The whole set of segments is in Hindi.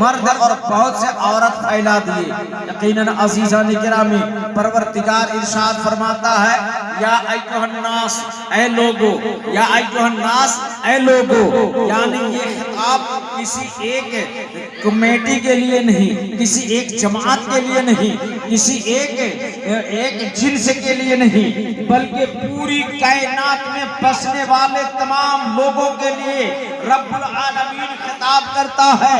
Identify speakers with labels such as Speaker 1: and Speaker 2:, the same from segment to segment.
Speaker 1: मर्द और बहुत से औरत फैला दिए। यकीनन अज़ीज़ान किरामी, परवरदिगार इरशाद फरमाता है, या अय्युहन्नास, ऐ लोगो, या अय्युहन्नास, ऐ लोगो, यानी ये खिताब किसी एक कमेटी के लिए नहीं, किसी एक जमात के लिए नहीं, किसी एक जिन्स के लिए नहीं, बल्कि पूरी कायनात में बसने वाले तमाम लोगों के लिए रब्बुल आलमीन खिताब करता है।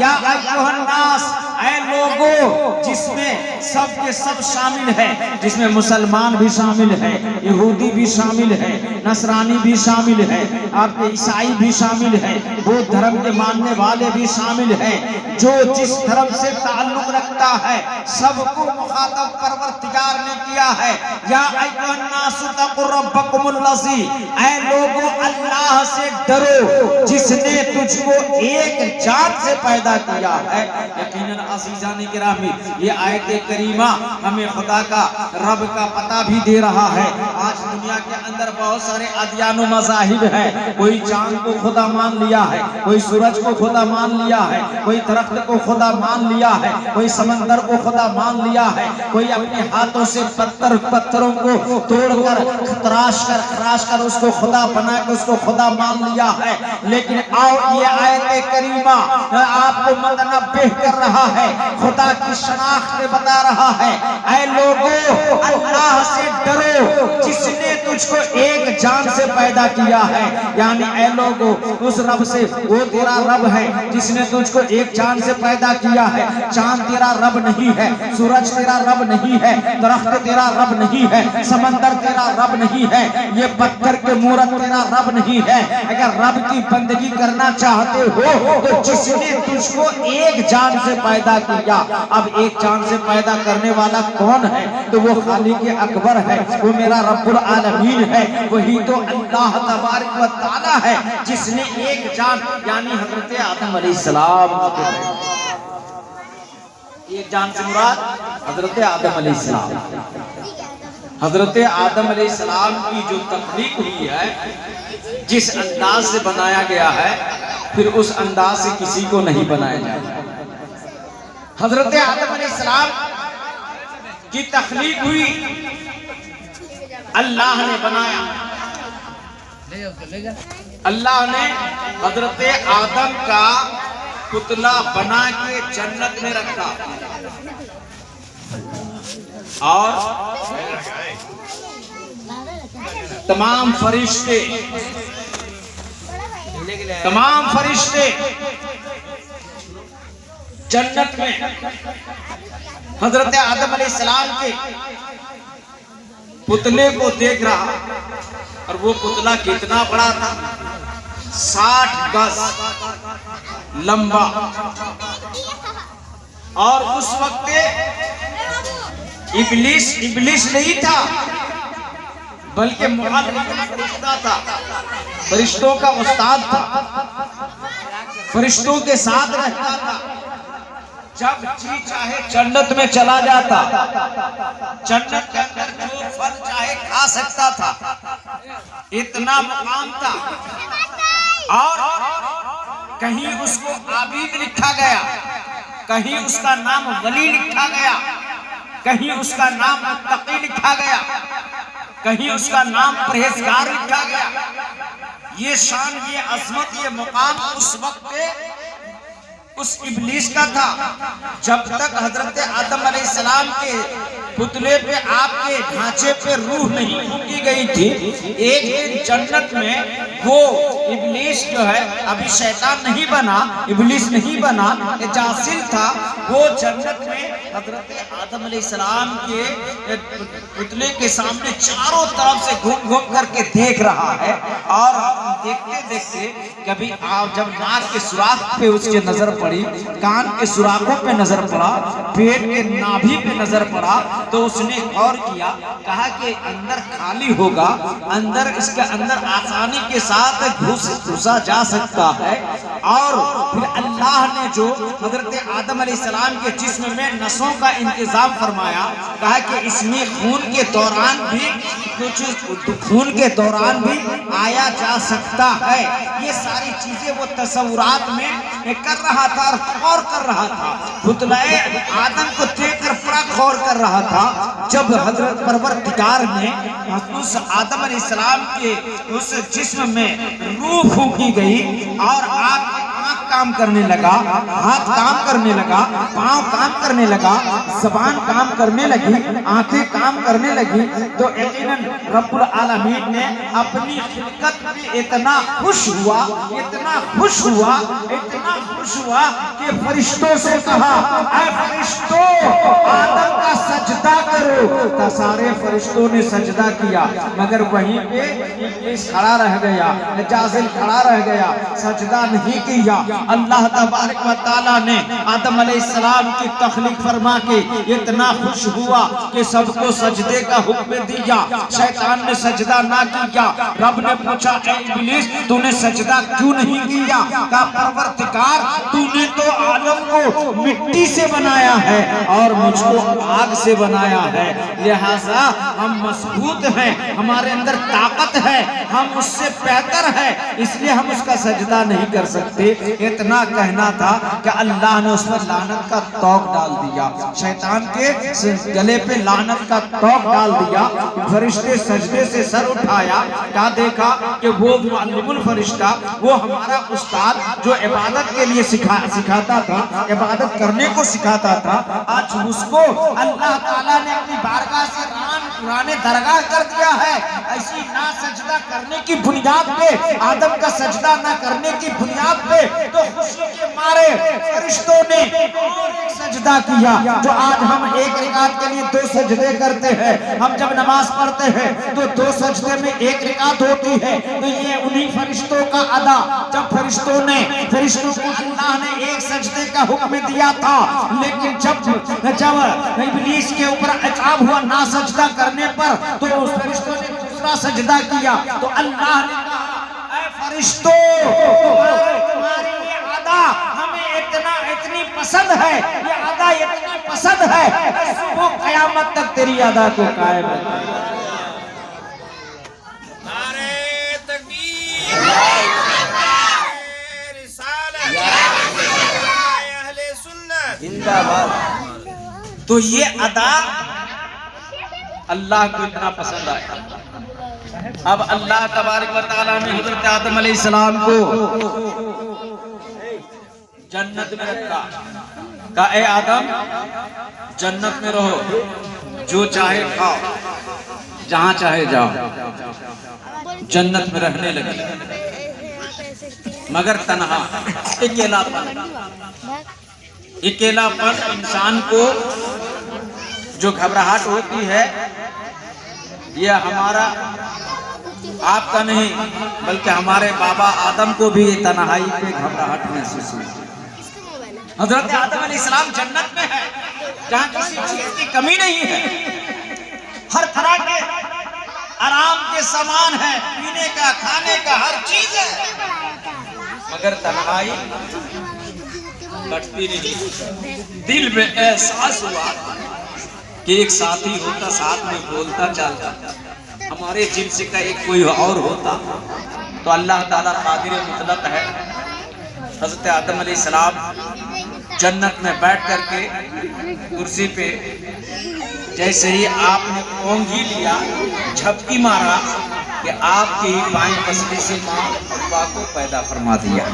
Speaker 1: या अय्युहन्नास, ऐ लोगों, जिसमें सब के सब शामिल है, जिसमें मुसलमान भी शामिल है, यहूदी भी शामिल है, नसरानी भी शामिल है, आपके ईसाई भी शामिल है, बौद्ध धर्म के मानने वाले भी शामिल है। जो जिस धर्म से ताल्लुक रखता है सबको मुखातब परवरदिगार ने किया है। या अय्युहन्नास तक़ू रब्बकुमुल्लज़ी, ऐ लोगों अल्लाह से डरो जिसने तुझको एक जान से पैदा किया है। यकीनन अज़ीज़ान किरामी, ये आयत करीमा हमें खुदा का, रब का पता भी दे रहा है। आज दुनिया के अंदर बहुत सारे अदियान मज़ाहिब है। कोई चांद को खुदा मान लिया है, कोई सूरज को खुदा मान लिया है, कोई दरख्त को खुदा मान लिया है, कोई समंदर को खुदा मान लिया है, कोई अपने हाथों से पत्थरों को तोड़कर खराश कर उसको खुदा बना के उसको खुदा मान लिया है। लेकिन आओ, ये आयत करीमा आपको मतनब्बिह कर रहा है, खुदा की शनाख्त बता रहा है। ऐ लोगों, अल्लाह से डरो जिसने तुझको एक जान से पैदा किया है। यानी ऐ लोगों, उस रब से, वो तेरा रब है जिसने तुझको एक जान से पैदा किया है। चांद तेरा रब नहीं है, सूरज तेरा रब नहीं है, दरख्त तेरा रब नहीं है, समंदर तेरा रब नहीं है, ये पत्थर के मूरत तेरा रब नहीं है। अगर रब की बंदगी करना चाहते हो तो जिसने तुझको एक जान से पैदा किया। अब एक जान से पैदा करने वाला कौन है? तो वो खालिक अकबर है, वो मेरा रब्बुल आलमीन है, वही तो अल्लाह तबारक व तआला है जिसने एक जान, यानी हजरत आदम अलैहिस्सलाम, एक जान से मुराद हजरत आदम अलैहिस्सलाम। हजरत आदम अलैहिस्सलाम की जो तख्लीक हुई है, जिस अंदाज से बनाया गया है, फिर उस अंदाज से किसी को नहीं बनाया जाए। हजरत आदम अलैहिस्सलाम की तख्लीक हुई, अल्लाह ने बनाया। अल्लाह ने हजरत आदम का पुतला बना के जन्नत में रखा और तमाम फरिश्ते जन्नत में हजरत आदम अलैहिस्सलाम के पुतले को देख रहा। और वो पुतला कितना बड़ा था? 60 गज लंबा। और उस वक्त इब्लिस नहीं था, बल्कि फरिश्ता था, फरिश्तों का उस्ताद था, फरिश्तों के साथ रहता था। जब जी चाहे जन्नत में चला जाता, जन्नत के अंदर जो फल चाहे खा सकता था, इतना मुकाम था। और कहीं उसको आबिद लिखा गया, कहीं उसका नाम वली लिखा गया, कहीं उसका नाम मुत्तकी लिखा गया, कहीं उसका नाम परहेजगार लिखा गया। ये शान, ये अजमत, ये मुकाम उस वक्त उस इब्लिस का था। जब तक हजरत आदम अलैहिस्सलाम के पुतले पे, आपके ढांचे पे रूह नहीं फूंकी गई थी, एक दिन जन्नत में वो इब्लिस जो है, अभी शैतान नहीं बना, इब्लिस नहीं बना, ये जासिल था, वो जन्नत में हजरत आदम अलैहिस्सलाम के पुतले के सामने चारों तरफ से घूम घूम करके देख रहा है। और देखते देखते कभी आप जब नाक के सुराख पे उसके नजर पड़ी, कान के सुराखों पे नजर पड़ा, पेट के नाभि पे नजर पड़ा, तो उसने गौर किया, कहा कि अंदर खाली होगा, अंदर इसके अंदर आसानी के साथ घुसा जा सकता है। और फिर अल्लाह ने जो हजरत आदम अलैहिस्सलाम के जिस्म में नसों का इंतजाम फरमाया, कहा कि इसमें खून के दौरान भी आया जा सकता है। ये सारी चीजें वो तस्वुरात में कर रहा था और कर रहा था। पुतलाए आदम को देखकर बड़ा गौर कर रहा था। जब हजरत परवरदिगार ने उस आदम अलैहिस्सलाम के उस जिस्म में रूह फूंकी गई और आंख काम करने लगा, हाथ काम करने लगा, पांव काम करने लगा, ज़बान काम करने लगी, आंखें काम करने लगी, तो यकीनन रब्बुल आलमीन ने अपनी खिलकत में इतना खुश हुआ, इतना खुश हुआ, इतना खुश हुआ कि फरिश्तों से कहा, ऐ फरिश्तों आदम का सजदा करो। तो सारे फरिश्तों ने सजदा किया, मगर वहीं पे इब्लीस खड़ा रह गया, जाजिल खड़ा रह गया, सजदा नहीं किया। अल्लाह तबारक व तआला ने आदम अलैहिस्सलाम की तख्लीक फरमा के इतना खुश हुआ कि सबको सजदे का हुक्म दिया। शैतान ने सजदा ना किया। रब ने पूछा, ऐ इब्लीस तूने सजदा क्यों नहीं किया? कहा, परवरदिगार तूने तो आदम को मिट्टी से बनाया है और मुझको आग से बनाया है, लिहाजा हम मजबूत हैं, हमारे अंदर ताकत है, हम उससे बेहतर है, इसलिए हम उसका सजदा नहीं कर सकते। इतना कहना था कि अल्लाह ने उस पर लानत का तौक डाल दिया, शैतान के गले पे लानत का तौक डाल दिया। फरिश्ते सजदे से सर उठाया, क्या देखा कि वो मुअल्लिमुल फरिश्ता, वो हमारा उस्ताद जो इबादत के लिए सिखाता था, इबादत करने को सिखाता था, आज उसको अल्लाह ताला ने अपनी बारगाह से पुराने दरगाह कर दिया है। ऐसी ना सजदा करने की बुनियाद पे, आदम का सजदा ना करने की बुनियाद पे, तो खुशी के मारे फरिश्तों ने और एक सजदा किया। जो आज हम एक रिकात के लिए 2 सजदे करते हैं, हम जब नमाज पढ़ते हैं तो 2 सजदे में 1 रिकात होती है, तो ये उन्हीं फरिश्तों का अदा। जब फरिश्तों को अल्लाह ने 1 सजदे का हुक्म दिया था, लेकिन जब इब्लीस के ऊपर इताब हुआ ना सजदा करने पर, तो उस फरिश्तों ने दूसरा सजदा किया। तो अल्लाह ने कहा, ऐ फरिश्तों तुम्हारी ये अदा हमें इतनी पसंद है, ये अदा इतनी पसंद है, वो क़यामत तक तेरी अदा को कायम रखेगा। तो ये अदा अल्लाह को इतना पसंद आया। अब अल्लाह तबारक व तआला ने हजरत आदम अलैहिस्सलाम को जन्नत में रखा, कहा, ए आदम जन्नत में रहो, जो चाहे खाओ, जहां चाहे जाओ। जन्नत में रहने लगे, मगर तन्हा, अकेलापन इंसान को जो घबराहट होती है, यह हमारा आपका नहीं बल्कि हमारे बाबा आदम को भी तन्हाई पे घबराहट महसूस हुई। हजरत आदम अलैहिस्सलाम जन्नत में है, जहाँ किसी चीज की कमी नहीं है, हर तरह के आराम के सामान है, पीने का, खाने का, हर चीज है, मगर तन्हाई कटती नहीं। दिल में एहसास हुआ कि एक साथी होता, साथ में बोलता चलता, हमारे जिन्स का एक कोई और होता तो अल्लाह ताला कादिर मुतलक है। हज़रत आदम अलैहिस्सलाम जन्नत में बैठ करके कुर्सी पे जैसे ही आपने ओंघी लिया, झपकी मारा कि आपकी ही बाईं पसली से माँ हव्वा को पैदा फरमा दिया,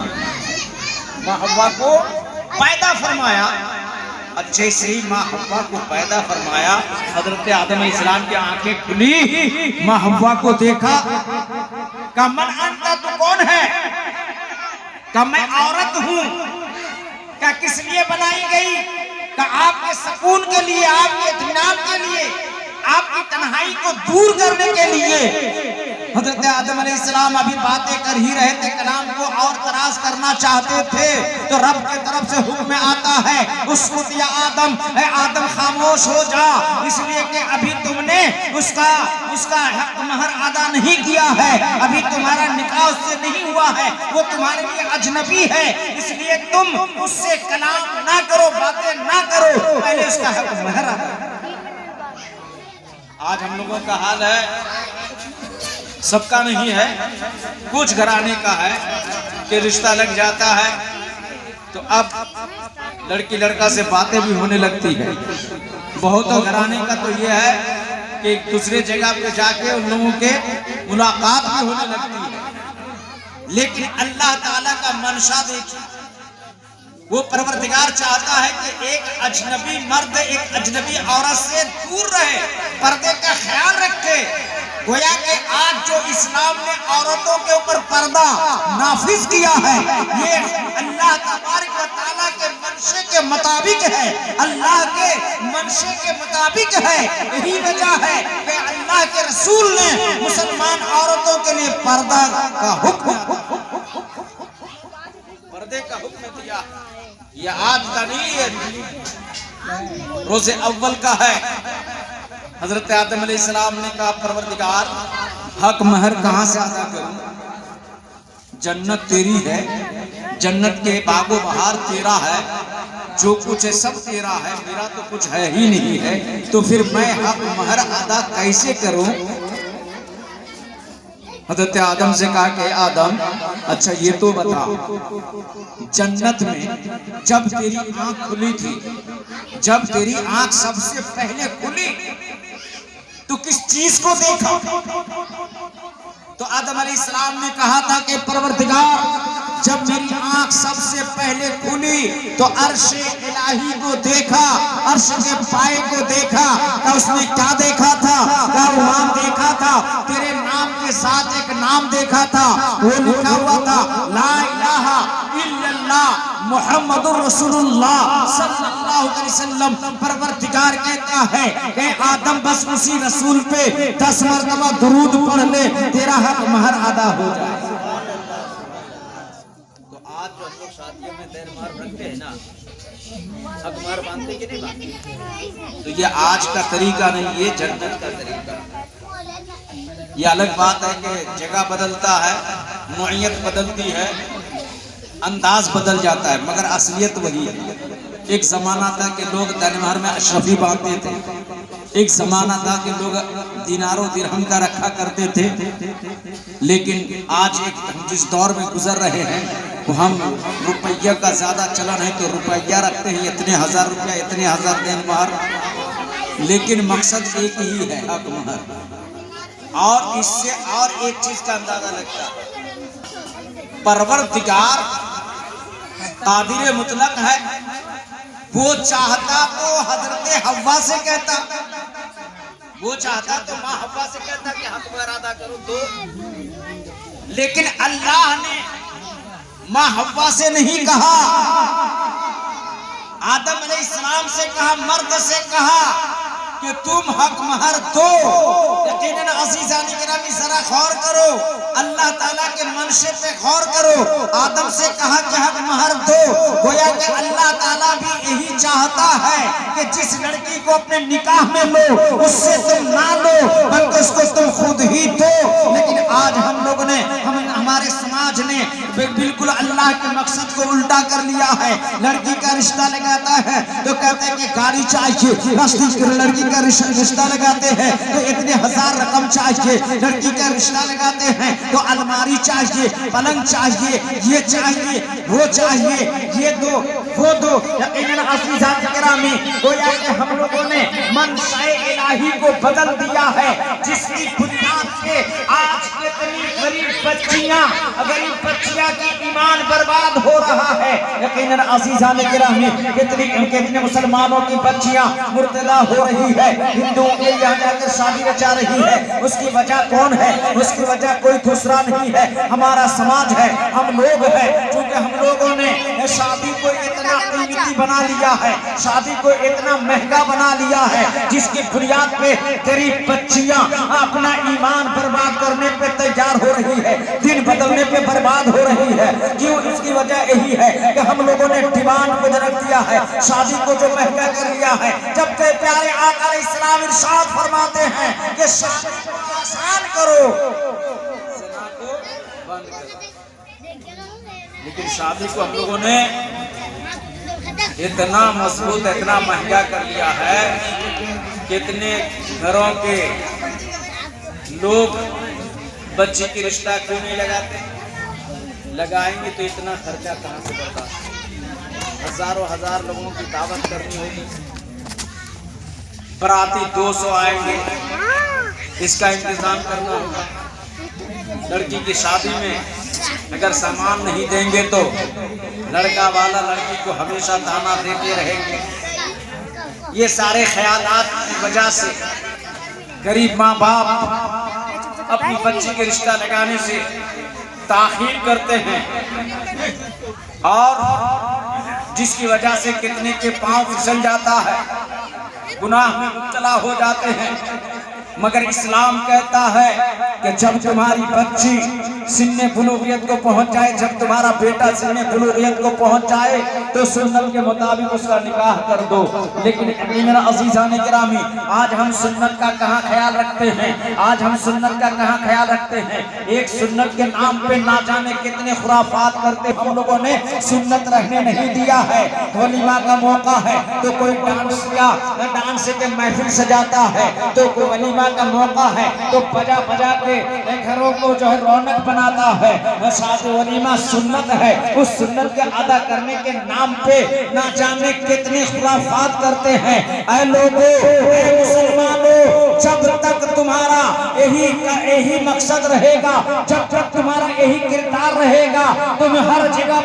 Speaker 1: माँ हव्वा को पैदा फरमाया। अच्छे से ही माँ हव्वा को पैदा फरमाया। हजरत आदम अलैहिस्सलाम की आंखें खुली, माँ हव्वा को देखा, कहा, मन अंता, तू कौन है? कहा, मैं औरत हूँ। क्या किस लिए बनाई गई? कहा, आपके सुकून के लिए, आपके इत्मीनान के लिए, आपकी तन्हाई को दूर करने के लिए। हजरत आदम अलैहिस्सलाम अभी बातें कर ही रहे थे, कलाम को और तराश करना चाहते थे, तो रब की तरफ से हुक्म आता है उसकुत या आदम, ऐ आदम खामोश हो जा, इसलिए कि अभी तुमने उसका हक महर अदा नहीं किया है, अभी तुम्हारा निकाह उससे नहीं हुआ है, वो तुम्हारे लिए अजनबी है, इसलिए तुम उससे कलाम ना करो, बातें ना करो, पहले उसका हक महर अदा। आज हम लोगों का हाल है, सबका नहीं है, कुछ घराने का है कि रिश्ता लग जाता है तो अब लड़की लड़का से बातें भी होने लगती है। बहुतों घराने का तो ये है कि दूसरे जगह पे जाके उन लोगों के मुलाकात भी होने लगती है, लेकिन अल्लाह ताला का मंशा देखिए, वो परवरदिगार चाहता है कि एक अजनबी मर्द एक अजनबी औरत से दूर रहे, पर्दे का ख्याल रखे। गोया कि आज जो इस्लाम ने औरतों के ऊपर पर्दा नाफिज किया है, ये अल्लाह तबारक व तआला के मंशे के मुताबिक है, अल्लाह के मंशे के मुताबिक है। यही वजह है कि अल्लाह के रसूल ने मुसलमान औरतों के लिए पर्दा का हुक्म दिया। यह आज का नहीं है, रोज़े अव्वल का है। हजरत आदम अलैहिस्सलाम ने कहा परवरदिगार हक महर कहां से अदा करूं, जन्नत तेरी है, जन्नत के बागो बहार तेरा है, जो कुछ है सब तेरा है, मेरा तो कुछ है ही नहीं है, तो फिर मैं हक महर अदा कैसे करूं। हजरत आदम से कहा कि आदम अच्छा ये तो बता, जन्नत में जब तेरी आंख खुली थी, जब तेरी आंख सबसे पहले खुली तो किस चीज को देखा। तो आदम अलैहिस्सलाम ने कहा था कि परवरदिगार जब मेरी आंख सबसे पहले खुली तो अर्श इलाही को देखा, अर्श के पाए को देखा। क्या उसने क्या देखा था, क्या नाम देखा था, तेरे नाम के साथ एक नाम देखा था, वो लिखा हुआ था ला इलाहा इल्लल्लाह मुहम्मदुर रसूलुल्लाह सल्लल्लाहु अलैहि वसल्लम। परवरदिगार कहता है कि आदम बस उसी रसूल पे 10 मरतबा दुरूद पढ़ ले, तेरा हक महर अदा हो जाए। तो आज जो हम लोग शादियों में देर मार रखते हैं ना, हक महर बांधते कि नहीं बांधते, तो ये आज का तरीका नहीं, ये जन्नत का तरीका। ये अलग बात है कि जगह बदलता है, नौइयत बदलती है, अंदाज बदल जाता है, मगर असलियत वही है। एक जमाना था कि लोग दरबार में अशरफी बांधते थे, एक जमाना था कि लोग दिनारों दिरहम का रखा करते थे, लेकिन आज एक हम जिस दौर में गुजर रहे हैं तो हम रुपया का ज्यादा चलन है तो रुपया रखते हैं, इतने हजार रुपया, इतने हजार देन महर, लेकिन मकसद एक ही है हक महर। और इससे और एक चीज का अंदाजा लगता है, परवरदिगार कादिर मुतलक है, वो चाहता तो हजरत हव्वा से कहता, वो चाहता तो माँ हव्वा से कहता कि हक महर अदा करो तो, लेकिन अल्लाह ने माँ हव्वा से नहीं कहा, आदम अलैहिस्सलाम से कहा, मर्द से कहा कि तुम हक महर दो। यकीनन अज़ीज़ान गिरामी जरा गौर करो, अल्लाह ताला के मंशे पे गौर करो। आदम से कहा कि हक महर दो, गोया कि अल्लाह ताला भी यही चाहता है कि जिस लड़की को अपने निकाह में लो उससे तुम ना लो, बल्कि उसको तुम खुद ही दो। लेकिन आज हम लोग ने, हमारे समाज ने बिल्कुल अल्लाह के मकसद को उल्टा कर लिया है। लड़की का रिश्ता लगाता है तो कहते हैं कि गाड़ी चाहिए, लड़की का रिश्ता लगाते हैं तो इतने हजार रकम चाहिए, लड़की का रिश्ता लगाते हैं तो अलमारी चाहिए, पलंग चाहिए, ये चाहिए, वो चाहिए, ये दो वो दो। यकीनन अज़ीज़ान गिरामी गोया कि हम लोगों ने मंशा इलाही को बदल दिया है, जिसकी बुनियाद पे आज कितनी गरीब बच्चियां की ईमान बर्बाद हो रहा है। यकीनन अज़ीज़ान गिरामी कितने मुसलमानों की बच्चियां मुर्तदा हो रही है, हिंदुओं के यहाँ जाकर शादी रचा रही है। उसकी वजह कौन है? उसकी वजह कोई दूसरा नहीं है, हमारा समाज है, हम लोग हैं। चूंकि हम लोगों ने शादी को इतना कीमती बना लिया है, शादी को इतना महंगा बना लिया है, जिसकी बुनियाद पे गरीब बच्चियां अपना ईमान बर्बाद करने पे तैयार हो रही है, दिन बदलने पे बर्बाद हो रही है। क्यों? इसकी वजह यही है कि हम लोगों ने डिमांड को रख दिया है, शादी को जो महंगा कर लिया है। जबकि प्यारे आका इस्लाम इरशाद फरमाते हैं कि शादी को आसान करो, ज़िना को बंद करो। लेकिन शादी को हम लोगों ने इतना मजबूत, इतना महंगा कर लिया है, कितने घरों के लोग बच्ची की रिश्ता क्यों नहीं लगाते? लगाएंगे तो इतना खर्चा कहाँ से बर्दाश्त? हजारों हजार लोगों की दावत करनी होगी, बराती 200 आएंगे, इसका इंतजाम करना होगा। लड़की की शादी में अगर सामान नहीं देंगे तो लड़का वाला लड़की को हमेशा ताना देते रहेंगे। ये सारे ख्यालात की वजह से गरीब माँ बाप अपनी बच्ची के रिश्ता लगाने से ताखीर करते हैं, और जिसकी वजह से कितने के पांव फिसल जाता है, गुनाह में मुब्तला हो जाते हैं। मगर इस्लाम कहता है कि जब तुम्हारी बच्ची सिन्ने बुलूगियत को पहुंच जाए, जब तुम्हारा बेटा सिन्ने बुलूगियत को पहुंच जाए, तो सुन्नत के मुताबिक उसका निकाह कर दो। लेकिन मेरा अज़ीज़ान गिरामी, आज हम सुन्नत का कहाँ ख्याल रखते हैं? आज हम सुन्नत का कहाँ ख्याल रखते हैं? एक सुन्नत के नाम पे ना जाने कितने खुराफात करते। हम लोगों ने सुन्नत रहने नहीं दिया है। वलीमा का मौका है तो कोई डांस के महफिल सजाता है, तो कोई वलीमा का मौका है तो बजा बजा के घरों को जो है रौनक बनाता है। शादी वलीमा सुन्नत है, उस सुन्नत के अदा करने के नाम पे ना जाने कितने खुराफात करते हैं। ऐ लोगों, ऐ मुसलमानों, जब तक तुम्हारा यही मकसद रहेगा, जब तक तुम्हारा यही किरदार रहेगा, तुम हर जगह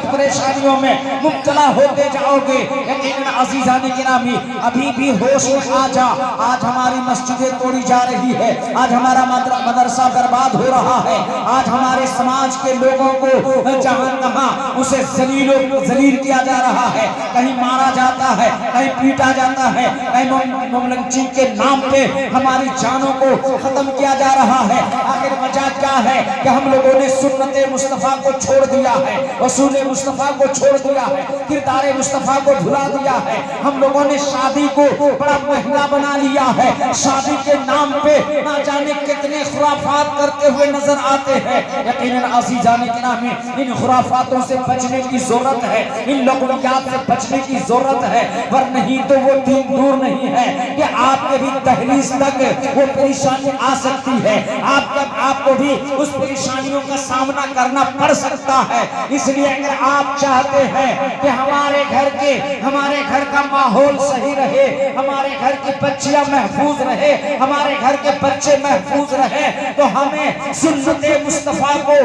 Speaker 1: परेशानियों में मुब्तला होते जाओगे। लेकिन अज़ीज़ान गिरामी, अभी भी होश में आ जा। आज हमारी मस्जिदें तोड़ी जा रही है, आज हमारा मदरसा बर्बाद हो रहा है, आज हमारे समाज के लोगों को जहां तहां उसे जलील किया जा रहा है, कहीं मारा जाता है, कहीं पीटा जाता है, कहीं मोमलंची के नाम पे हमारी जानों को खत्म किया जा रहा है। आखिर वजह क्या है कि हम लोगों ने सुन्नत मुस्तफा को छोड़ दिया है, उसूल मुस्तफा को छोड़ दिया है, किरदार मुस्तफा को भुला दिया है। हम लोगों ने शादी को बड़ा महंगा बना लिया है, शादी के नाम पे ना जाने कितने खुराफात करते हुए नजर आते हैं। यकीनन अज़ीज़ान गिरामी, इन खुराफातों से बचने की जरूरत है, इन लग़वियात से बचने की जरूरत है, पर नहीं तो वो दिन दूर नहीं है कि आपके भी दहलीज तक वो परेशानी आ सकती है, आपको भी उस परेशानियों का सामना करना पड़ सकता है। इसलिए अगर आप चाहते हैं कि हमारे घर का माहौल सही रहे, हमारे घर की बच्चियां महफूज रहे, हमारे घर के बच्चे महफूज रहे, तो हमें सुन्नत मुस्तफा को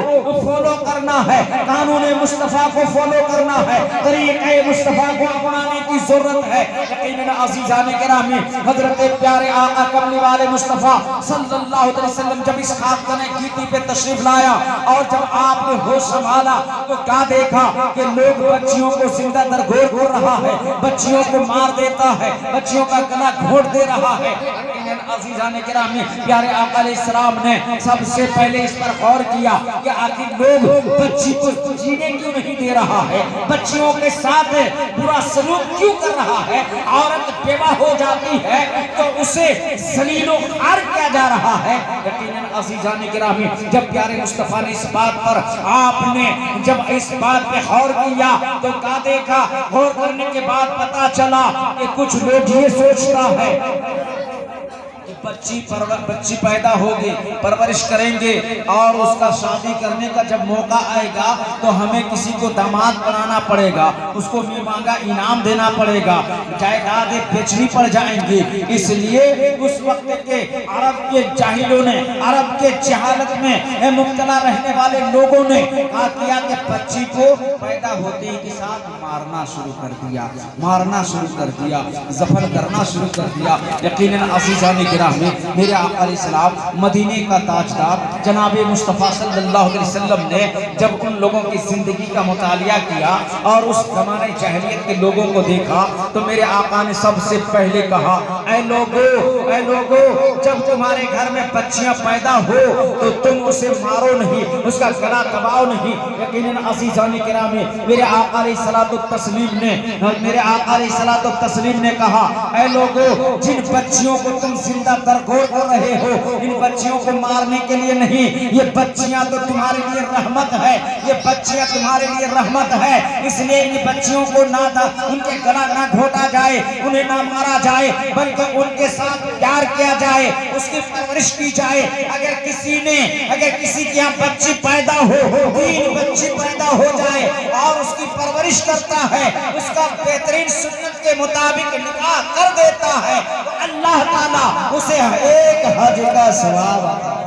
Speaker 1: फॉलो करना है, कानून मुस्तफा को फॉलो करना है, तरीक़े मुस्तफा को अपनाने की जरूरत है। यकीनन अज़ीज़ान गिरामी, हजरत प्यारे आका कमली वाले मुस्तफा सल्लल्लाहु अलैहि वसल्लम जब इस खातने कीती पे तशरीफ लाया और जब आपने होश संभाला तो क्या देखा कि लोग बच्चियों को जिंदा दरगोर कर रहा है, बच्चियों को मार देता है, बच्चियों का गला घोट दे रहा है। अज़ीज़ान गिरामी, प्यारे आका अलैहिस्सलाम ने सबसे पहले इस पर गौर किया कि आखिर लोग बच्ची को जीने क्यों नहीं दे रहा है, बच्चियों के साथ बुरा सलूक क्यों कर रहा है। औरत बेवा हो जाती है तो उसे ज़लीलो खार किया जा रहा है। यकीनन अज़ीज़ान गिरामी, जब प्यारे मुस्तफ़ा ने इस बात पर आपने जब इस बात पे गौर किया तो क्या देखा? गौर करने के बाद पता चला कि कुछ लोग ये सोचता है बच्ची पैदा होगी, परवरिश करेंगे और उसका शादी करने का जब मौका आएगा तो हमें किसी को दामाद बनाना पड़ेगा, उसको मांगा इनाम देना पड़ेगा, जायदादें बेचनी पड़ जाएंगी। इसलिए उस वक्त के अरब के जाहिलों ने, अरब के जहालत में मुब्तला रहने वाले लोगों ने क्या किया कि बच्ची को पैदा होते ही के साथ मारना शुरू कर दिया, जफर करना शुरू कर दिया। यकीनन अज़ीज़ान गिरामी, निगाह में मेरे आका अलैहिस्सलाम मदीने का ताजदार जनाब मुस्तफ़ा सल्लल्लाहु अलैहि वसल्लम ने जब उन लोगों की जिंदगी का मुतालिया किया और उस ज़माने जहलियत के लोगों को देखा तो मेरे आका ने सबसे पहले कहा, ऐ लोगो, जब तुम्हारे घर में बच्चियां पैदा हो तो तुम उसे मारो नहीं, उसका गला दबाओ नहीं। यकीनन अज़ीज़ान किरामी मेरे आका अलैहिस्सलातु तस्लीम ने कहा, ऐ लोगो, जिन बच्चियों को तुम जिंदा दरगोर कर रहे हो, इन बच्चियों को मारने के लिए नहीं, ये बच्चियां तो तुम्हारे लिए रहमत है, ये बच्चियां तुम्हारे लिए रहमत है। इसलिए इन बच्चियों को उनके गला ना घोटा जाए, उन्हें ना मारा जाए, बल्कि उनके साथ प्यार किया जाए, उसकी परवरिश की जाए। अगर किसी के यहाँ बच्ची पैदा हो, 3 बच्ची पैदा हो जाए और उसकी परवरिश करता है, उसका बेहतरीन सुन्नत के मुताबिक निकाह कर देता है तो अल्लाह ताला उसे 1 हज का सवाब आता है।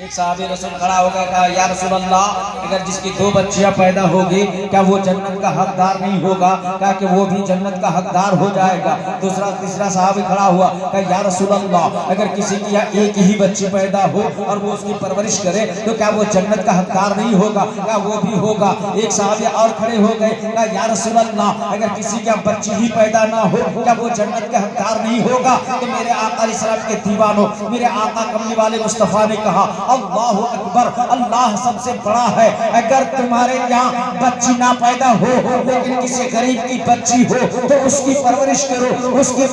Speaker 1: एक साहबी रसूल खड़ा होकर कहा, या रसूल अल्लाह, अगर जिसकी 2 बच्चियां पैदा होगी क्या वो जन्नत का हकदार नहीं होगा? कहा कि वो भी जन्नत का हकदार हो जाएगा। तीसरा साहबी खड़ा हुआ, कहा, या रसूल अल्लाह, अगर किसी की 1 ही बच्ची पैदा हो और वो उसकी परवरिश करे तो क्या वो जन्नत का हकदार नहीं होगा? क्या वो भी होगा। एक साहबी और खड़े हो गए, कहा, या रसूल अल्लाह, अगर किसी का बच्ची ही पैदा ना हो क्या वो जन्नत का हकदार नहीं होगा? तो मेरे आका अलैहिस्सलाम के दीवानों, मेरे आका कमली वाले मुस्तफ़ा ने कहा, अल्लाहु अकबर, अल्लाह सबसे बड़ा है। अगर तुम्हारे यहाँ बच्ची ना पैदा हो लेकिन किसी गरीब की बच्ची हो तो उसकी परवरिश करो, उसको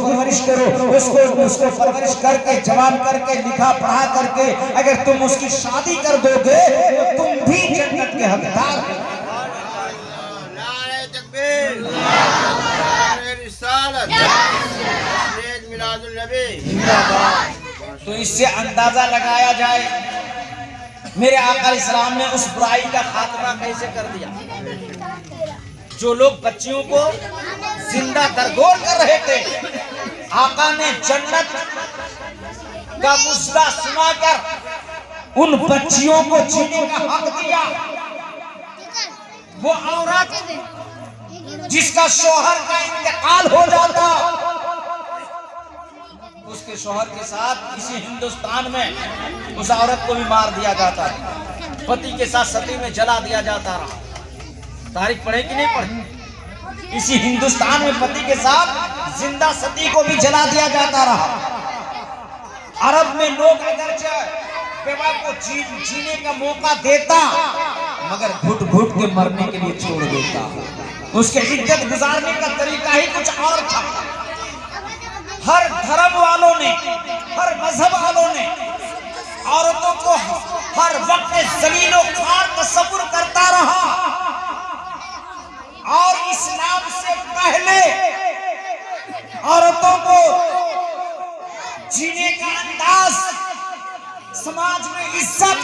Speaker 1: परवरिश करके जवान करके लिखा पढ़ा करके अगर तुम उसकी शादी कर दोगे तो तुम भी जन्नत के हकदार हो।
Speaker 2: नारे तकबीर, नारे रिसालत, ईद मिलादुल नबी।
Speaker 1: तो इससे अंदाजा लगाया जाए मेरे आका अलैहिस्सलाम ने उस बुराई का खात्मा कैसे कर दिया। जो लोग बच्चियों को जिंदा दरगोर कर रहे थे, आका ने जन्नत का मुजदा सुनाकर उन बच्चियों को जीने का हक दिया। वो औरत जिसका शौहर का इंतकाल हो जाता, उसके शौहर के साथ इसी हिंदुस्तान में उस औरत को भी मार दिया जाता, पति के साथ सती में जला दिया जाता रहा। तारीख पढ़े कि नहीं पढ़े? इसी हिंदुस्तान में पति के साथ जिंदा सती को भी जला दिया जाता रहा। अरब में लोग अगरचे बेवा को जीने का मौका देता मगर घुट घुट के मरने के लिए छोड़ देता। उसके इज्जत गुजारने का तरीका ही कुछ और था। हर धर्म वालों ने, हर मजहब वालों ने औरतों को हर वक्त जलीलो खार तस्वुर करता रहा और इस्लाम से पहले औरतों को जीने का अंदाज, समाज में इज्जत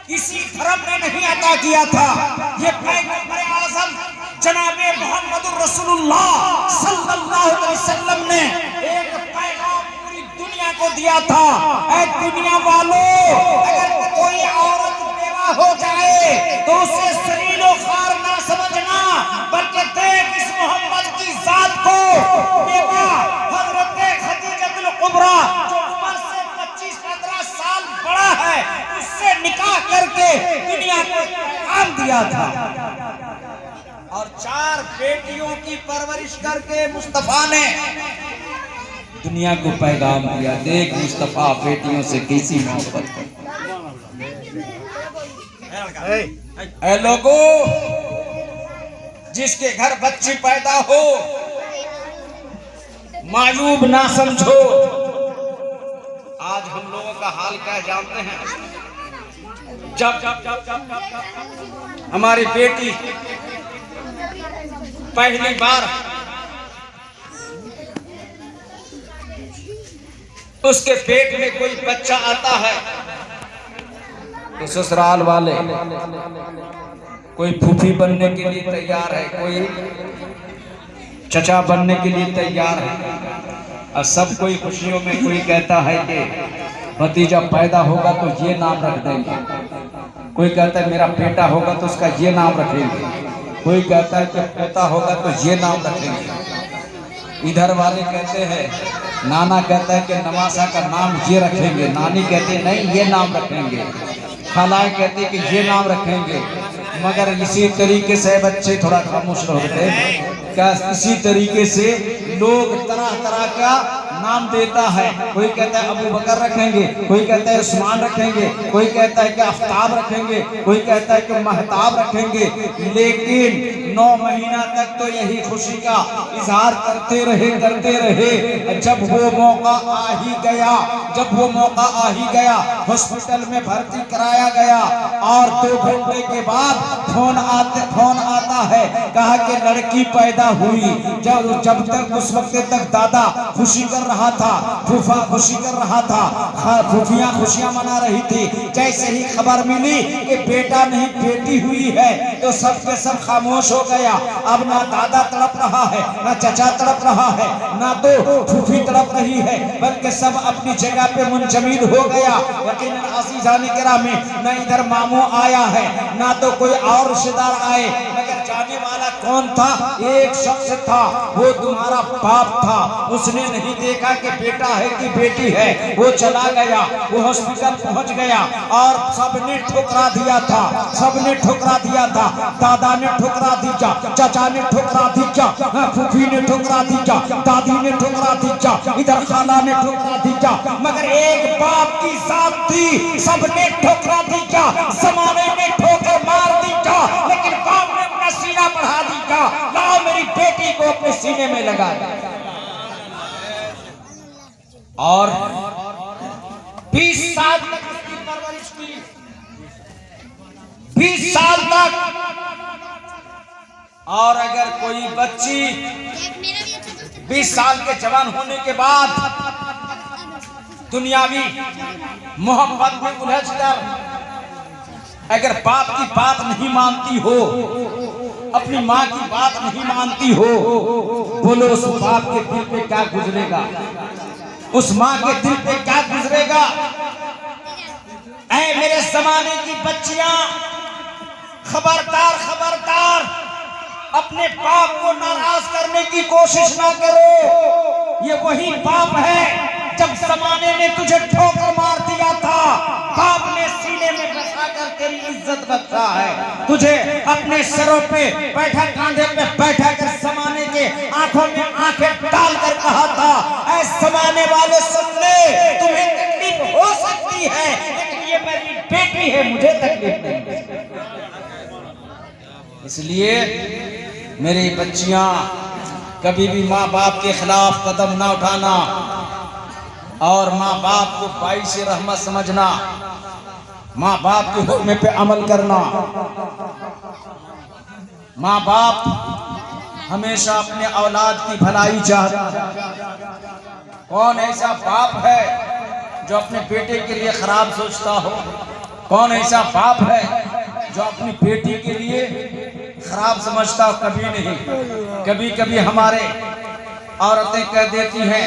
Speaker 1: किसी धर्म ने नहीं अता किया था। ये पैगंबर आज़म जनाबे मोहम्मद रसूलुल्लाह सल्लल्लाहु अलैहि वसल्लम ने एक पैगाम पूरी दुनिया को दिया था। ऐ दुनिया वालों, अगर कोई औरत बेवा हो जाए तो उसे सलीलो खार ना समझना, बल्कि देख इस मोहम्मद की जात को। बेवा हजरत खदीजतुल कुबरा जो उम्र से 25-15 साल बड़ा है, उससे निकाह करके दुनिया को पैगाम दिया था और 4 बेटियों की परवरिश करके मुस्तफा ने दुनिया को पैगाम दिया। देख मुस्तफा बेटियों से कैसी मोहब्बत है। ऐ लोगों, जिसके घर बच्ची पैदा हो मायूब ना समझो। आज हम लोगों का हाल क्या जानते हैं? जब हमारी बेटी पहली बार उसके पेट में कोई बच्चा आता है तो ससुराल वाले कोई फूफी बनने के लिए तैयार है, कोई चचा बनने के लिए तैयार है और सब कोई खुशियों में कोई कहता है कि भतीजा पैदा होगा तो ये नाम रख देंगे, कोई कहता है मेरा बेटा होगा तो उसका ये नाम रखेंगे, कोई कहता है कि पोता होगा तो ये नाम रखेंगे। इधर वाले कहते हैं, नाना कहता है कि नवासा का नाम ये रखेंगे, नानी कहती है नहीं ये नाम रखेंगे, खालाएं कहती है कि ये नाम रखेंगे। मगर इसी तरीके से बच्चे थोड़ा खामोश रहोगे क्या, इसी तरीके से लोग तरह तरह का नाम देता है। कोई कहता है अबू बकर रखेंगे, कोई कहता है उस्मान रखेंगे, कोई कहता है कि आफ्ताब रखेंगे, कोई कहता है कि महताब रखेंगे। लेकिन 9 महीना तक तो यही खुशी का इजहार करते रहे। जब वो मौका आ ही गया, हॉस्पिटल में भर्ती कराया गया और 2 घंटे के बाद फोन आता है, कहा कि लड़की पैदा हुई। जब तक उस वक्त तक दादा खुशी कर रहा था, फूफा खुशी कर रहा था, फूफियां खुशियां मना रही थी। जैसे ही खबर मिली कि बेटा नहीं बेटी हुई है तो सब के सब खामोश हो गया। अब ना दादा तड़प रहा है, ना चचा तड़प रहा है, ना तो फूफी तड़प रही है, बल्कि सब अपनी जगह पे मुंजमद हो गया। यकीनन अज़ीज़ान किराम, न इधर मामू आया है ना तो कोई और रिश्तेदार आए, मगर जाने वाला कौन था? एक शख्स था, वो तुम्हारा बाप था। उसने नहीं देखा कि बेटा है कि बेटी है, वो चला गया, वो हॉस्पिटल पहुंच गया और सबने ठुकरा दिया था, दादा ने ठुकरा दिया, चाचा ने ठुकरा दिया, फूफी ने ठुकरा दिया, दादी ने ठुकरा दिया, इधर खाला ने ठुकरा दिया, मगर एक बाप की जात थी, सबने ठुकरा दिया, ज़माने ने ठोकर मार दिया, लेकिन बाप ने अपना सीना बढ़ा दिया, लाओ मेरी बेटी को अपने सीने में लगा दिया। और 20 साल तक उसकी परवरिश की, 20 साल तक। और अगर कोई बच्ची 20 साल के जवान होने के बाद दुनियावी मोहब्बत में उलझकर अगर बाप की बात नहीं मानती हो, अपनी माँ की बात नहीं मानती हो, बोलो उस बाप के दिल पे क्या गुजरेगा, उस माँ के दिल पे क्या गुजरेगा। ऐ मेरे जमाने की बच्चियां, खबरदार, अपने बाप को नाराज करने की कोशिश ना करो। ये वही बाप है जब जमाने ने तुझे ठोकर मार दिया था, बाप ने सीने में बसाकर तेरी इज्जत बख्शा है, तुझे अपने सरों पे बैठा, कांधे पे बैठा कर जमाने के आंखों में आंखें डालकर कहा था, ऐ जमाने वाले सुन ले, तुम्हें तकलीफ हो सकती है लेकिन ये मेरी बेटी है, मुझे तकलीफ नहीं। इसलिए मेरी बच्चियां, कभी भी माँ बाप के खिलाफ कदम ना उठाना और माँ बाप को भाई से रहमत समझना, माँ बाप के हुक्म पे अमल करना। माँ बाप हमेशा अपने औलाद की भलाई चाहता। कौन ऐसा बाप है जो अपने बेटे के लिए खराब सोचता हो? कौन ऐसा बाप है जो अपनी बेटी के लिए खराब समझता हो? कभी नहीं। कभी कभी हमारे औरतें कह देती हैं,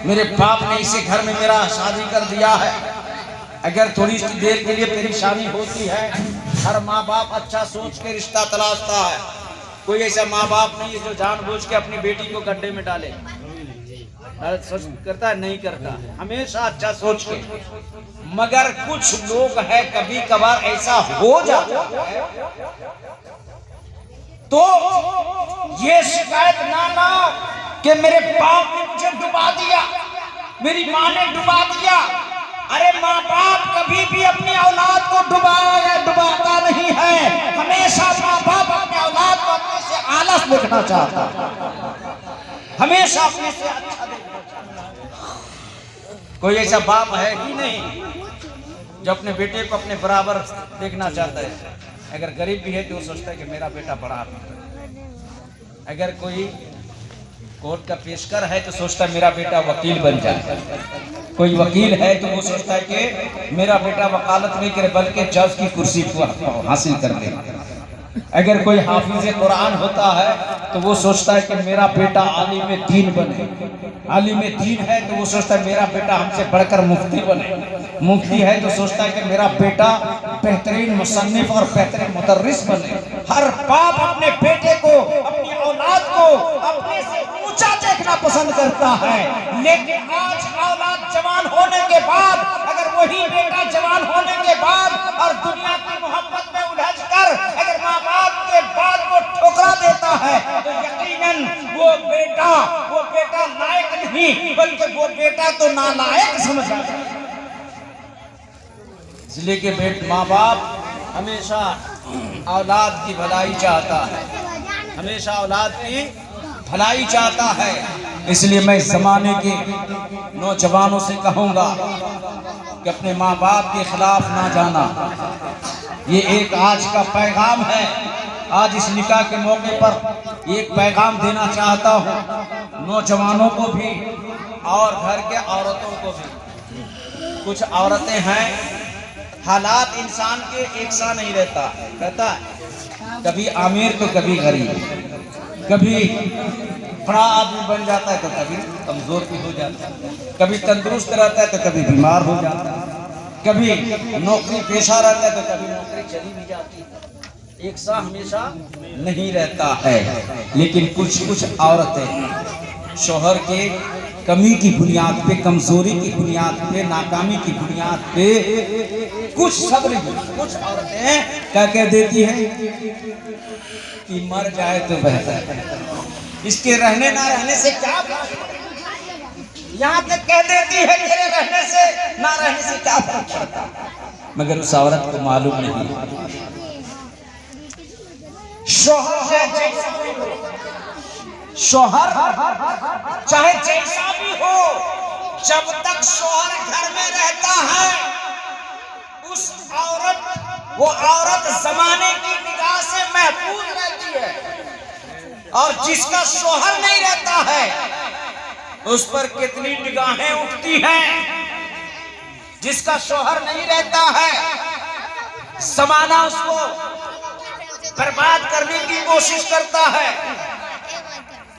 Speaker 1: मेरे बाप ने इसे घर में मेरा शादी कर दिया है। अगर थोड़ी सी देर के लिए परेशानी होती है, हर माँ बाप अच्छा सोच के रिश्ता तलाशता है। कोई ऐसा माँ बाप नहीं है जो जानबूझ के अपनी बेटी को गड्ढे में डाले। सोच करता है? नहीं करता, हमेशा अच्छा सोच के। मगर कुछ लोग हैं, कभी कभार ऐसा हो जाता है तो ये शिकायत ना लाओ कि मेरे बाप ने मुझे डुबा दिया, मेरी माँ ने डुबा दिया। अरे माँ बाप कभी भी अपनी औलाद को डुबाता नहीं है। हमेशा माँ बाप अपने औलाद को अपने से आलस देखना चाहता है, हमेशा अपने से अच्छा देखना चाहता है। कोई ऐसा बाप है कि नहीं जो अपने बेटे को अपने बराबर देखना चाहता है? अगर गरीब भी है तो वो सोचता है कि मेरा बेटा बड़ा आदमी। अगर कोई कोर्ट का पेशकर है तो सोचता है मेरा बेटा वकील बन जाए। कोई वकील है तो वो सोचता है कि मेरा बेटा वकालत नहीं करे बल्कि जज की कुर्सी को हासिल कर ले। अगर कोई हाफिज कुरान होता है तो वो सोचता है कि मेरा बेटा आलिम दीन बने। आलिम दीन है तो वो सोचता है मेरा बेटा हमसे बढ़कर मुफ्ती बने। मुफ्ती है तो सोचता है कि मेरा बेटा बेहतरीन मुसन्निफ और बेहतरीन मुदर्रिस बने। हर बाप अपने बेटे को, अपनी औलाद को अपने से ऊंचा देखना देखना पसंद करता है। लेकिन आज औलाद जवान होने के बाद, अगर वही बेटा जवान होने के बाद और दुनिया की मोहब्बत में उलझ कर अगर माँ बाप के बात को ठुकरा देता है, तो यकीनन वो बेटा लायक नहीं, बल्कि वो बेटा तो नालायक समझा जाता है। इसलिए कि माँ बाप हमेशा औलाद की भलाई चाहता है, हमेशा औलाद की भलाई चाहता है। इसलिए मैं इस जमाने के नौजवानों से कहूँगा कि अपने माँ बाप के खिलाफ ना जाना। ये एक आज का पैगाम है। आज इस निकाह के मौके पर एक पैगाम देना चाहता हूँ नौजवानों को भी और घर के औरतों को भी। कुछ औरतें हैं, हालात इंसान के एक सा नहीं रहता, कहता है कभी अमीर तो कभी गरीब, कभी बड़ा आदमी बन जाता है तो कभी कमजोर भी हो जाता है, कभी तंदुरुस्त रहता है तो कभी बीमार हो जाता है, कभी नौकरी पेशा रहता है तो कभी नौकरी चली भी जाती है। एक सा हमेशा नहीं रहता है। लेकिन कुछ औरतें शौहर के कमी की बुनियाद पे, कमजोरी की बुनियाद पे, नाकामी की बुनियाद पे कुछ सब्र, कुछ औरतें क्या कह देती हैं कि मर जाए तो बेहतर है, इसके रहने ना रहने से क्या फर्क। यहाँ तक कह देती है तेरे रहने से ना रहने से क्या फर्क पड़ता, मगर उस औरत को मालूम नहीं शौहर चाहे जैसा भी हो, जब तक शौहर घर में रहता है उस वो औरत जमाने की निगाह से महफूज रहती है। और जिसका शौहर नहीं रहता है उस पर कितनी निगाहें उठती हैं। जिसका शौहर नहीं रहता है जमाना उसको बर्बाद करने की कोशिश करता है।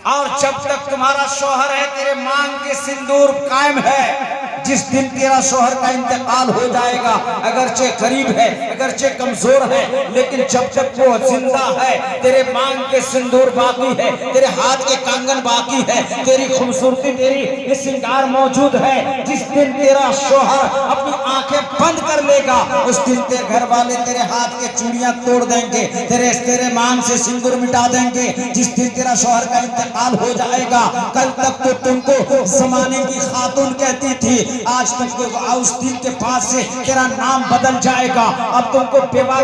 Speaker 1: और जब तक तुम्हारा शौहर है, तेरे मांग के सिंदूर कायम है। जिस दिन तेरा शौहर का इंतकाल हो जाएगा, अगरचे गरीब है, अगरचे कमजोर है, लेकिन जब तक वो जिंदा है तेरे मांग के सिंदूर बाकी है, तेरे हाथ के कंगन बाकी है, तेरी खूबसूरती, तेरी श्रृंगार मौजूद है। जिस दिन तेरा शौहर अपनी आंखें बंद कर लेगा उस दिन तेरे घर वाले तेरे हाथ के चूड़ियां तोड़ देंगे, तेरे मांग से सिंदूर मिटा देंगे। जिस दिन तेरा शौहर का इंतकाल हो जाएगा, कल तक तो तुमको जमाने की खातून कहती थी, आज तुमको उस दिन के बाद से तेरा नाम बदल जाएगा। अब तुमको बेवा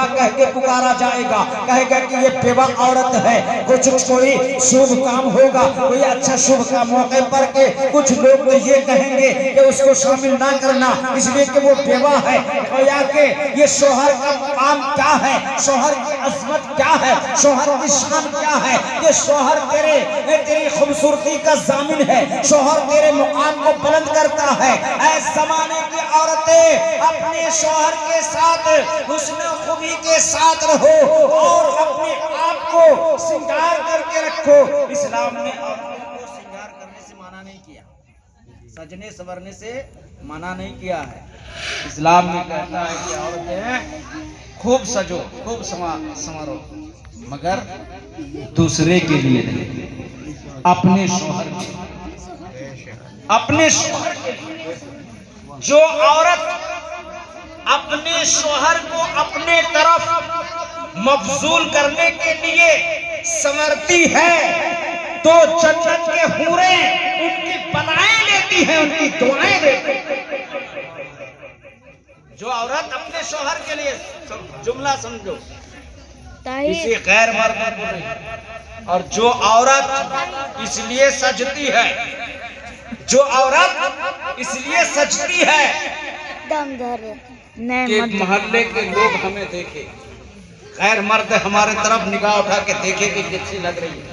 Speaker 1: कह के पुकारा जाएगा, कहेगा कि ये बेवा औरत है। कुछ कोई शुभ काम होगा, कोई अच्छा शुभ काम मौके पर के कुछ लोग तो ये कहेंगे कि उसको शामिल ना करना, इसलिए कि वो बेवा है। या के ये शौहर का काम क्या है, शौहर की अजमत क्या है, शौहर की शान क्या है। ये शौहर तेरी खूबसूरती का जामिन है, शौहर तेरे मुकाम को बुलंद करता है। ऐसे जमाने की औरतें अपने शौहर के साथ हुस्न खूबी के साथ रहो और अपने आप को श्रृंगार करके रखो। इस्लाम ने औरतों को श्रृंगार करने से मना नहीं किया, सजने संवरने से मना नहीं किया है। इस्लाम में कहता है कि औरतें खूब सजो, खूब संवारो, मगर दूसरे के लिए नहीं, अपने शौहर के लिए। जो औरत अपने शौहर को अपने तरफ मबजूल करने के लिए संवरती है तो जन्नत के हूरें उनकी बनाएं लेती हैं, उनकी दुआएं देती हैं। जो औरत अपने शौहर के लिए, जुमला समझो, किसी गैर मर्द को नहीं। और जो औरत इसलिए सजती है, जो औरत इसलिए सजती है कि मोहल्ले के लोग हमें देखे, गैर मर्द हमारे तरफ निगाह उठा के देखे कि कैसी लग रही है।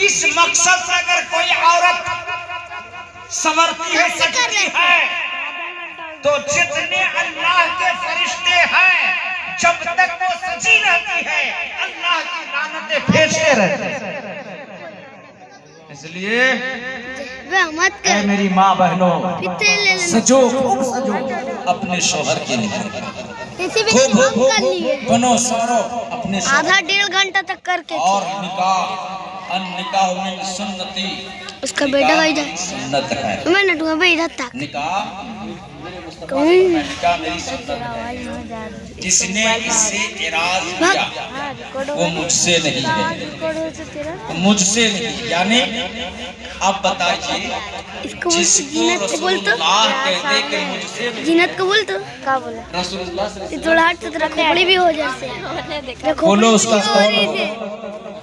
Speaker 1: इस मकसद से अगर कोई औरत संवरती है, सजती है, तो जितने अल्लाह के फरिश्ते हैं जब तक वो सजी रहती है अल्लाह की लानतें भेजते रहते हैं। इसलिए ऐ मेरी माँ बहनों, सजो, खूब सजो अपने शौहर के लिए, खूब बनो सवरो अपने
Speaker 3: आधा 1.5 घंटा तक करके
Speaker 1: और निकाह निकाह मिन सुन्नती,
Speaker 3: उसका बेटा भाई था,
Speaker 1: सुन्नत है।
Speaker 3: मैं नटुआ पे इधर था।
Speaker 1: निकाह
Speaker 3: कहूँ
Speaker 1: निकाह मेरी सुन्नत है। जिसने इससे इराद किया वो मुझसे नहीं है, मुझसे नहीं। यानी अब बताइए,
Speaker 3: इसको
Speaker 1: जिसको
Speaker 3: जीनत को बोल तो,
Speaker 1: रसूलुल्लाह कहते कि मुझसे नहीं,
Speaker 3: जीनत को बोल तो क्या बोला,
Speaker 1: रसूलुल्लाह सल्लल्लाहु अलैहि
Speaker 3: थोड़ा हट से तेरा खोपड़ी भी हो जैसे देखो,
Speaker 1: बोलो उसका कौन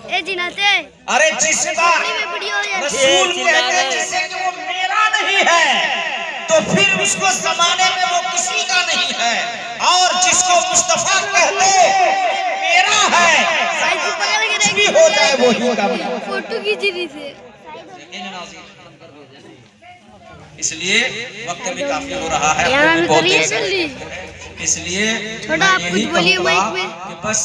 Speaker 3: ए जीनत है,
Speaker 1: अरे जिसका
Speaker 3: बड़ी हो जैसे
Speaker 1: रसूल कहते हैं जिसे कि वो मेरा नहीं है, तो फिर उसको जमाने में वो किसी का नहीं है। और जिसको मुस्तफा कहते मेरा है, कुछ भी हो जाए वो ही का।
Speaker 3: फोटो खींच रही थी।
Speaker 1: इसलिए वक्त भी काफी हो रहा है,
Speaker 3: यहाँ
Speaker 1: बहुत
Speaker 3: करिए
Speaker 1: देर
Speaker 3: जल्दी।
Speaker 1: इसलिए
Speaker 3: थोड़ा
Speaker 1: मैं
Speaker 3: आप
Speaker 1: यही
Speaker 3: कुछ बोलिए
Speaker 1: कहूँगा
Speaker 3: माइक में।
Speaker 1: कि बस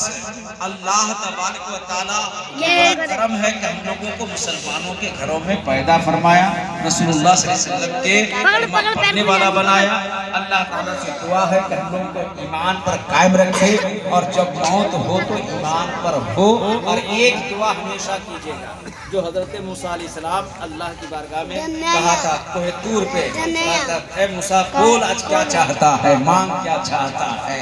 Speaker 1: अल्लाह तबारक व तआला
Speaker 3: ये
Speaker 1: का करम है कि हम लोगों को मुसलमानों के घरों में पैदा फरमाया, रसूलुल्लाह सल्लल्लाहु अलैहि वसल्लम के कलिमा पढ़ने वाला बनाया। अल्लाह ताला से दुआ है कि हम लोगों को ईमान पर कायम रखे और जब मौत हो तो ईमान पर हो। और एक दुआ हमेशा कीजिएगा जो हजरत मूसा अलैहिस्सलाम अल्लाह की बारगाह में कहा था कोहे तूर पे, कहा था, ऐ मूसा बोल आज क्या चाहता है, मांग क्या चाहता है।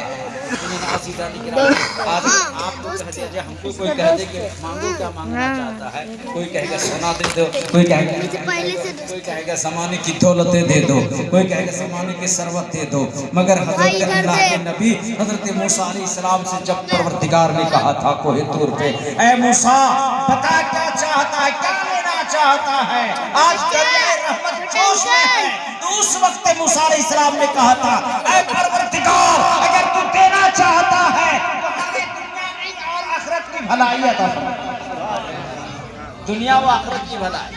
Speaker 1: आज आपको कह दिया, हमको कोई कह दे कि मांगो क्या मांगना चाहता है, कोई कहेगा सोना दे दो, कोई कहेगा
Speaker 3: पहले से
Speaker 1: कोई कहेगा ज़माने की दौलतें दे दो, कोई कहेगा ज़माने की सरवत दे दो। मगर हजरत अल्लाह के नबी हजरत मूसा अलैहिस्सलाम से जब परवरदिगार ने कहा था कोहे तूर पे, ऐ मूसा बता क्या चाहता है, क्या लेना चाहता है, आज दरिया रहमत जोश में है। तो उस वक्त मूसा अलैहिस्सलाम ने कहा था, ऐ परवरदिगार अगर तू देना चाहता है तो हमें दुनिया और आखिरत की भलाई अता फरमा। दुनिया व आखिरत की भलाई।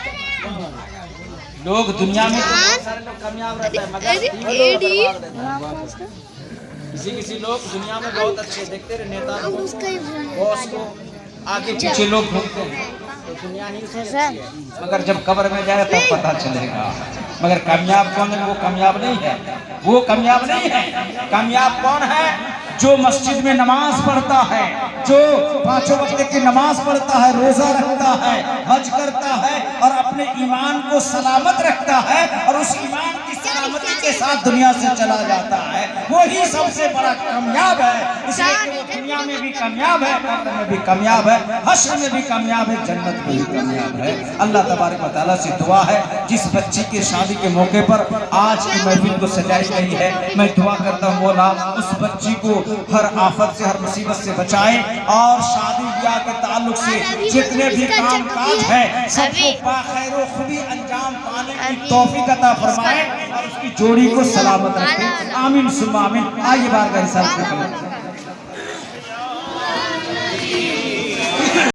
Speaker 1: लोग दुनिया में तो बहुत सारे लोग कामयाब रहते हैं, मगर किसी लोग दुनिया में बहुत अच्छे देखते रहे, नेता बॉस को आगे पीछे लोग घूमते हैं तो दुनिया ही से अच्छी है, मगर जब कब्र में जाए तब पता चलेगा। मगर कामयाब कौन है? वो कामयाब नहीं है, वो कामयाब नहीं है। कामयाब कौन है? जो मस्जिद में नमाज पढ़ता है, जो 5 वक्त की नमाज पढ़ता है, रोजा रखता है, हज करता है और अपने ईमान को सलामत रखता है और उस ईमान की सलामती के साथ दुनिया से चला जाता है, वही सबसे बड़ा कामयाब है। इसलिए कि वो दुनिया में भी कामयाब है, कब्र में भी कामयाब है, हश्र में भी कामयाब है, जन्नत में भी कामयाब है। अल्लाह तबारक व तआला से दुआ है जिस बच्ची की शादी के मौके पर आज की महफिल को सजाई गई है, मैं दुआ करता हूँ मौला उस बच्ची को हर आफत से, हर मुसीबत से बचाए और शादी ब्याह के ताल्लुक से जितने भी काम काज है सबको बाखैर व खूबी अंजाम पाने की तौफीक अता फरमाए और उसकी जोड़ी को सलामत रखे। आमीन सुम्मा आमीन। आइए बारगाह रिसालत में